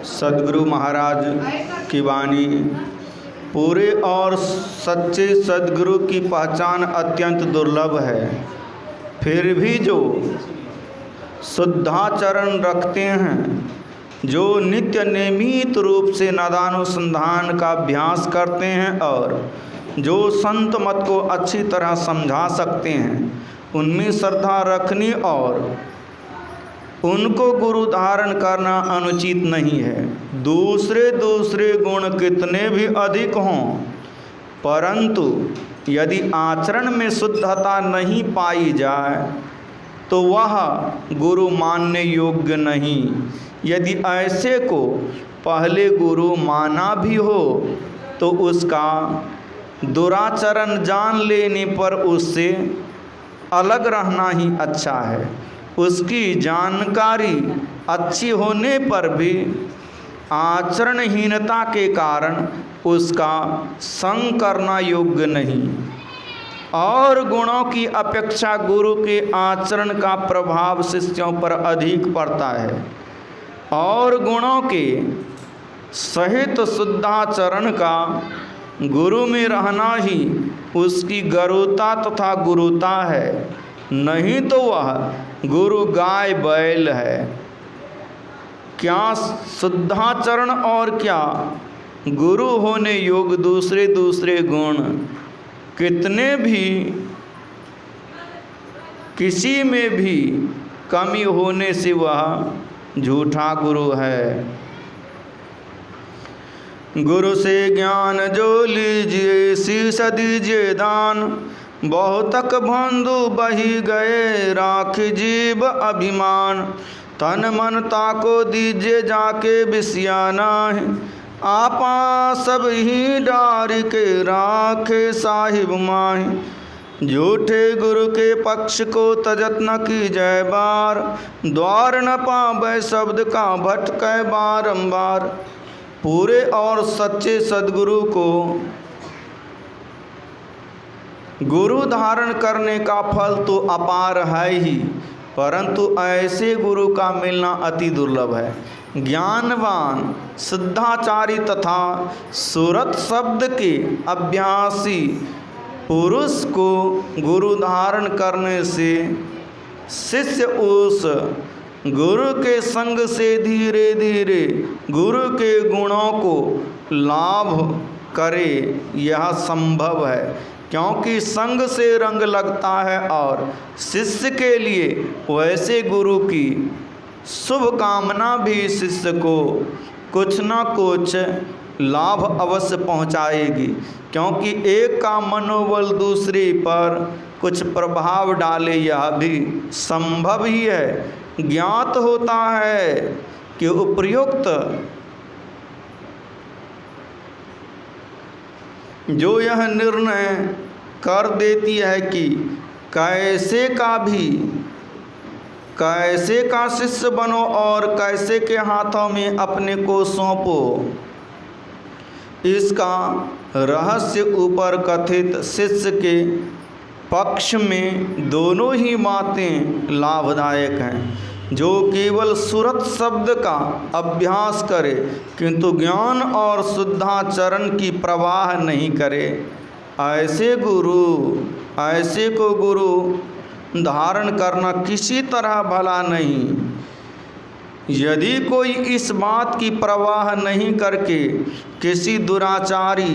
सद्गुरु महाराज की वाणी। पूरे और सच्चे सद्गुरु की पहचान अत्यंत दुर्लभ है। फिर भी जो शुद्धाचरण रखते हैं, जो नित्य नियमित रूप से नादानुसंधान का अभ्यास करते हैं और जो संत मत को अच्छी तरह समझा सकते हैं, उनमें श्रद्धा रखनी और उनको गुरु धारण करना अनुचित नहीं है। दूसरे गुण कितने भी अधिक हों, परंतु यदि आचरण में शुद्धता नहीं पाई जाए तो वह गुरु मानने योग्य नहीं। यदि ऐसे को पहले गुरु माना भी हो तो उसका दुराचरण जान लेने पर उससे अलग रहना ही अच्छा है। उसकी जानकारी अच्छी होने पर भी आचरणहीनता के कारण उसका संग करना योग्य नहीं। और गुणों की अपेक्षा गुरु के आचरण का प्रभाव शिष्यों पर अधिक पड़ता है और गुणों के सहित शुद्धाचरण का गुरु में रहना ही उसकी गरुता तथा गुरुता है, नहीं तो वह गुरु गाय बैल है। क्या शुद्धाचरण और क्या गुरु होने योग्य दूसरे गुण कितने भी किसी में भी कमी होने से वह झूठा गुरु है। गुरु से ज्ञान जो लीजिए शीश दीजिए दान, बहुतक बंधु बही गए राख जीव अभिमान। तन मन ताको दीजिए जाके बिसियाना है, आपा सब ही डार के राखे साहिब माही। झूठे गुरु के पक्ष को तजत न की जय बार, द्वार न पावे शब्द का भटके बारंबार। पूरे और सच्चे सद्गुरु को गुरु धारण करने का फल तो अपार है ही, परंतु ऐसे गुरु का मिलना अति दुर्लभ है। ज्ञानवान सिद्धाचारी तथा सुरत शब्द के अभ्यासी पुरुष को गुरु धारण करने से शिष्य उस गुरु के संग से धीरे धीरे गुरु के गुणों को लाभ करे, यह संभव है। क्योंकि संग से रंग लगता है और शिष्य के लिए वैसे गुरु की शुभ कामना भी शिष्य को कुछ न कुछ लाभ अवश्य पहुंचाएगी। क्योंकि एक का मनोबल दूसरे पर कुछ प्रभाव डाले, यह भी संभव ही है। ज्ञात होता है कि उपर्युक्त जो यह निर्णय कर देती है कि कैसे का शिष्य बनो और कैसे के हाथों में अपने को सौंपो, इसका रहस्य ऊपर कथित शिष्य के पक्ष में दोनों ही बातें लाभदायक हैं। जो केवल सुरत शब्द का अभ्यास करे किंतु ज्ञान और शुद्धाचरण की प्रवाह नहीं करे, ऐसे को गुरु धारण करना किसी तरह भला नहीं। यदि कोई इस बात की प्रवाह नहीं करके किसी दुराचारी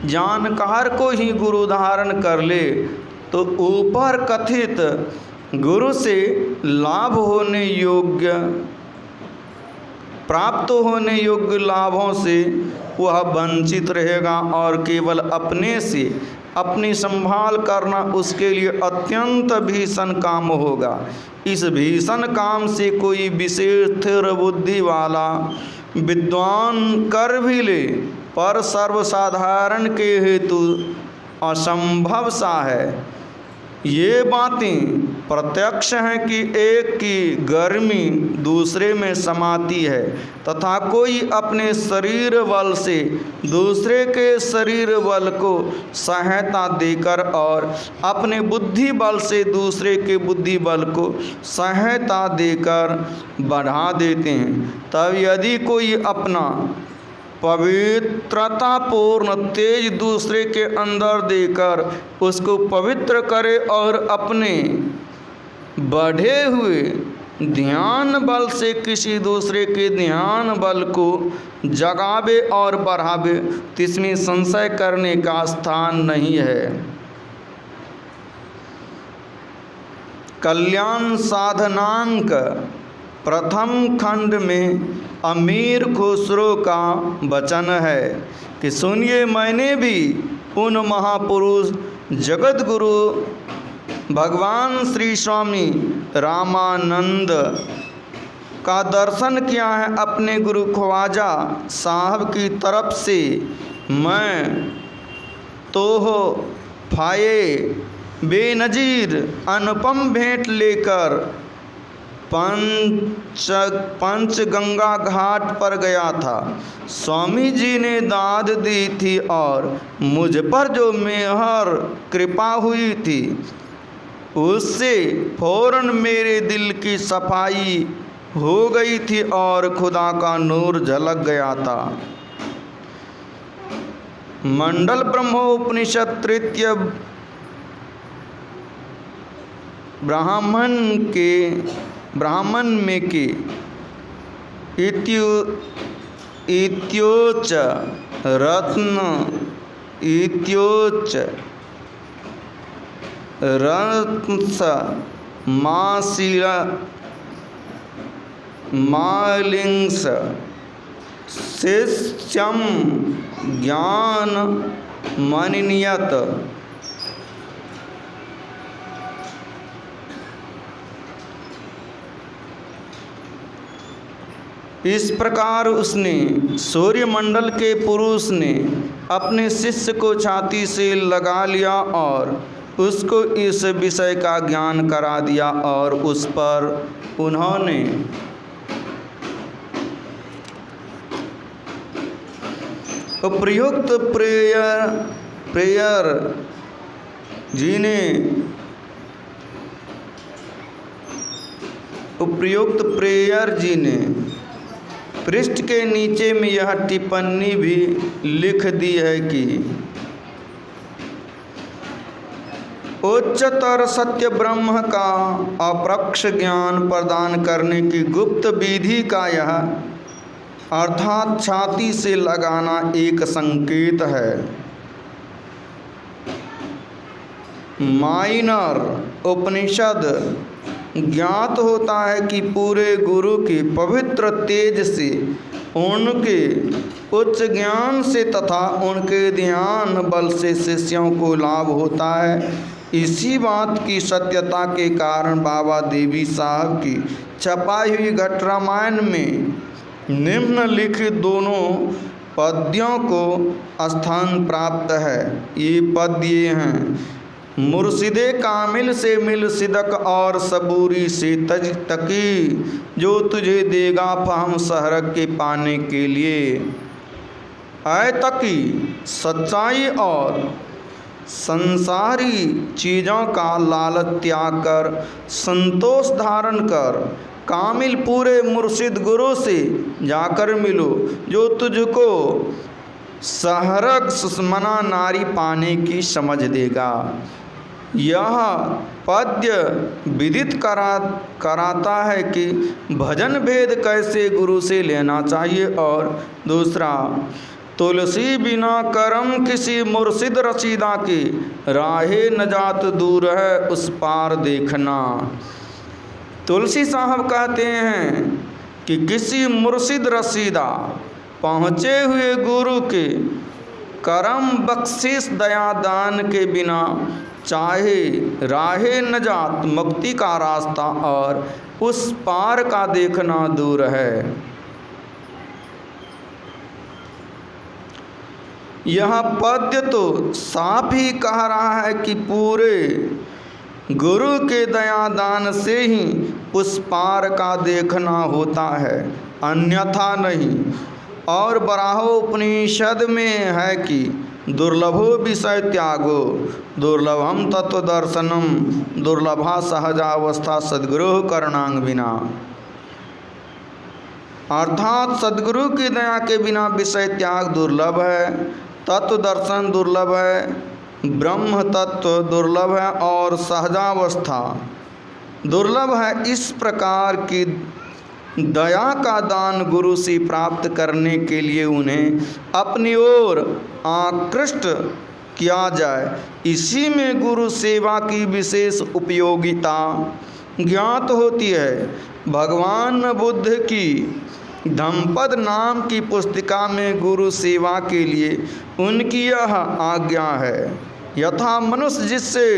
जानकार को ही गुरु धारण कर ले, तो ऊपर कथित गुरु से लाभ होने योग्य प्राप्त होने योग्य लाभों से वह वंचित रहेगा और केवल अपने से अपनी संभाल करना उसके लिए अत्यंत भीषण काम होगा। इस भीषण काम से कोई विशेष स्थिर बुद्धि वाला विद्वान कर भी ले, पर सर्वसाधारण के हेतु असंभव सा है। ये बातें प्रत्यक्ष है कि एक की गर्मी दूसरे में समाती है, तथा कोई अपने शरीर बल से दूसरे के शरीर बल को सहायता देकर और अपने बुद्धि बल से दूसरे के बुद्धि बल को सहायता देकर बढ़ा देते हैं। तब यदि कोई अपना पवित्रतापूर्ण तेज दूसरे के अंदर देकर उसको पवित्र करे और अपने बढ़े हुए ध्यान बल से किसी दूसरे के ध्यान बल को जगावे और बढ़ावे, तो इसमें संशय करने का स्थान नहीं है। कल्याण साधनांक प्रथम खंड में अमीर खुसरो का वचन है कि सुनिए, मैंने भी उन महापुरुष जगत गुरु भगवान श्री स्वामी रामानंद का दर्शन किया है अपने गुरु ख्वाजा साहब की तरफ से। मैं तो फाये बेनजीर अनुपम भेंट लेकर पंचगंगा घाट पर गया था। स्वामी जी ने दाद दी थी और मुझ पर जो मेहर कृपा हुई थी उससे फौरन मेरे दिल की सफाई हो गई थी और खुदा का नूर झलक गया था। मंडल ब्रह्मोपनिषद तृतीय ब्राह्मण में के इत्योच रत्नस मालिंग्स शिष्यम ज्ञान मनियत। इस प्रकार उसने सूर्यमंडल के पुरुष ने अपने शिष्य को छाती से लगा लिया और उसको इस विषय का ज्ञान करा दिया और उस पर उन्होंने उपयुक्त प्रेयर जी ने पृष्ठ के नीचे में यह टिप्पणी भी लिख दी है कि उच्चतर सत्य ब्रह्म का अपरोक्ष ज्ञान प्रदान करने की गुप्त विधि का यह अर्थात छाती से लगाना एक संकेत है। माइनर उपनिषद ज्ञात होता है कि पूरे गुरु के पवित्र तेज से, उनके उच्च ज्ञान से तथा उनके ध्यान बल से शिष्यों को लाभ होता है। इसी बात की सत्यता के कारण बाबा देवी साहब की छपाई हुई घट रामायण में निम्नलिखित दोनों पद्यों को स्थान प्राप्त है। ये पद ये हैं: मुर्शिदे कामिल से मिल सिदक और सबूरी से तज तकी, जो तुझे देगा फहम सहरक के पाने के लिए। ऐ तकी, सच्चाई और संसारी चीज़ों का लालच त्याग कर संतोष धारण कर कामिल पूरे मुर्शिद गुरु से जाकर मिलो, जो तुझको सहरक सुषमना नारी पाने की समझ देगा। यह पद्य विदित कराता है कि भजन भेद कैसे गुरु से लेना चाहिए। और दूसरा, तुलसी बिना करम किसी मुर्शिद रसीदा की, राहे नजात दूर है उस पार देखना। तुलसी साहब कहते हैं कि किसी मुर्शिद रसीदा पहुँचे हुए गुरु के करम बख्शिश दया दान के बिना चाहे राहे नजात मुक्ति का रास्ता और उस पार का देखना दूर है। यह पद्य तो साफ ही कह रहा है कि पूरे गुरु के दया दान से ही उस पार का देखना होता है, अन्यथा नहीं। और बराहोपनिषद में है कि दुर्लभो विषय त्यागो दुर्लभम तत्व दर्शनम दुर्लभा सहजावस्था सद्गुरु करणांग बिना। अर्थात सद्गुरु की दया के बिना विषय त्याग दुर्लभ है, तत्व दर्शन दुर्लभ है, ब्रह्म तत्व दुर्लभ है और सहजावस्था दुर्लभ है। इस प्रकार की दया का दान गुरु से प्राप्त करने के लिए उन्हें अपनी ओर आकृष्ट किया जाए। इसी में गुरु सेवा की विशेष उपयोगिता ज्ञात होती है। भगवान बुद्ध की धम्मपद नाम की पुस्तिका में गुरु सेवा के लिए उनकी यह आज्ञा है। यथा मनुष्य जिससे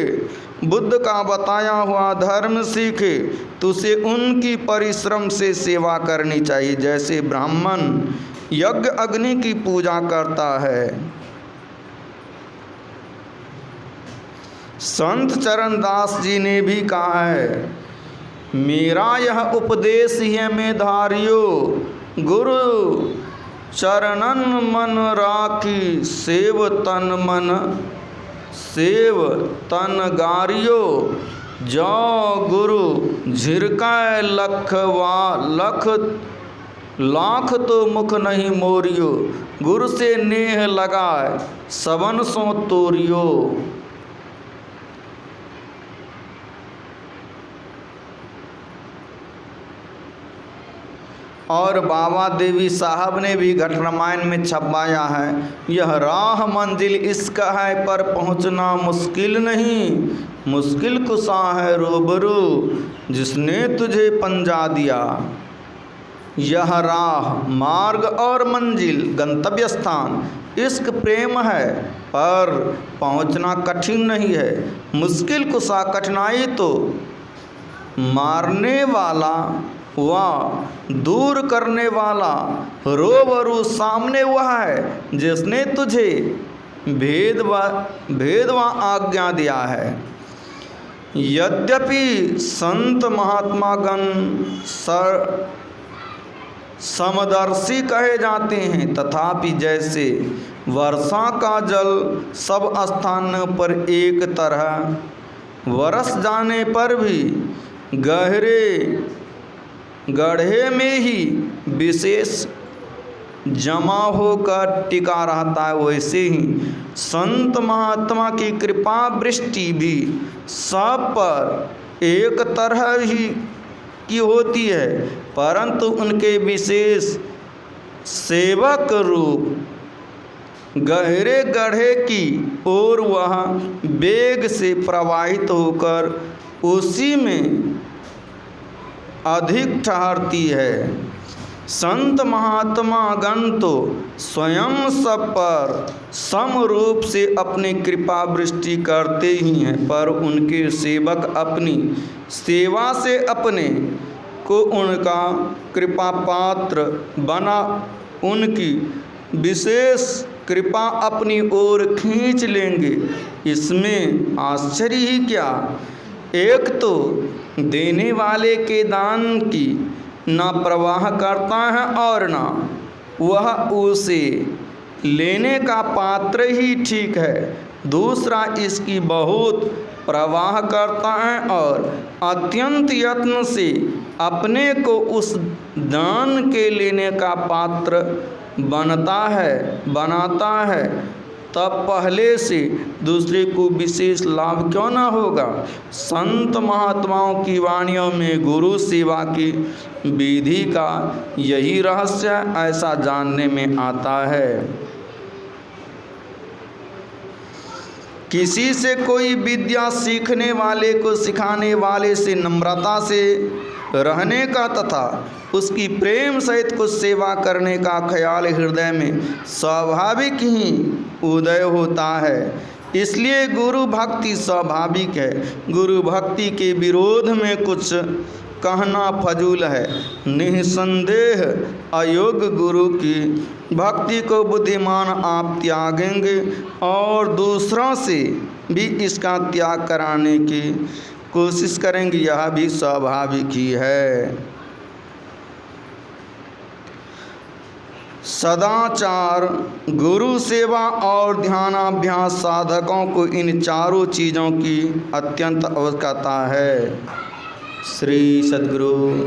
बुद्ध का बताया हुआ धर्म सीखे तो उसे उनकी परिश्रम से सेवा करनी चाहिए, जैसे ब्राह्मण यज्ञ अग्नि की पूजा करता है। संत चरणदास जी ने भी कहा है, मेरा यह उपदेश है में धारियो गुरु चरणन मन राखी सेव तन गारियो जो गुरु झिरकाय लाख तो मुख नहीं मोरियो गुरु से नेह लगाए सबन सो तोरियो। और बाबा देवी साहब ने भी घट रामायण में छपाया है, यह राह मंजिल इसका है पर पहुंचना मुश्किल नहीं, मुश्किल कुसा है रूबरू जिसने तुझे पंजा दिया। यह राह मार्ग और मंजिल गंतव्य स्थान इश्क प्रेम है पर पहुंचना कठिन नहीं है, मुश्किल कुसा कठिनाई तो मारने वाला वह दूर करने वाला रोबरू सामने वह है जिसने तुझे भेदवा आज्ञा दिया है। यद्यपि संत महात्मागण समदर्शी कहे जाते हैं, तथापि जैसे वर्षा का जल सब स्थानों पर एक तरह बरस जाने पर भी गड्ढे में ही विशेष जमा होकर टिका रहता है, वैसे ही संत महात्मा की कृपा वृष्टि भी सब पर एक तरह ही की होती है, परंतु उनके विशेष सेवक रूप गहरे गड्ढे की ओर वह वेग से प्रवाहित होकर उसी में अधिक ठहरती है। संत महात्मा गण तो स्वयं सब पर सम रूप से अपनी कृपा वृष्टि करते ही हैं, पर उनके सेवक अपनी सेवा से अपने को उनका कृपा पात्र बना उनकी विशेष कृपा अपनी ओर खींच लेंगे। इसमें आश्चर्य ही क्या, एक तो देने वाले के दान की ना प्रवाह करता है और ना वह उसे लेने का पात्र ही ठीक है, दूसरा इसकी बहुत प्रवाह करता है और अत्यंत यत्न से अपने को उस दान के लेने का पात्र बनाता है, तब पहले से दूसरे को विशेष लाभ क्यों ना होगा। संत महात्माओं की वाणियों में गुरु सेवा की विधि का यही रहस्य ऐसा जानने में आता है। किसी से कोई विद्या सीखने वाले को सिखाने वाले से नम्रता से रहने का तथा उसकी प्रेम सहित कुछ सेवा करने का ख्याल हृदय में स्वाभाविक ही उदय होता है। इसलिए गुरु भक्ति स्वाभाविक है। गुरु भक्ति के विरोध में कुछ कहना फजूल है। निसंदेह अयोग्य गुरु की भक्ति को बुद्धिमान आप त्यागेंगे और दूसरों से भी इसका त्याग कराने की कोशिश करेंगे, यह भी स्वाभाविक ही है। सदाचार, गुरु सेवा और ध्यानाभ्यास साधकों को इन चारों चीज़ों की अत्यंत आवश्यकता है। श्री सद्गुरु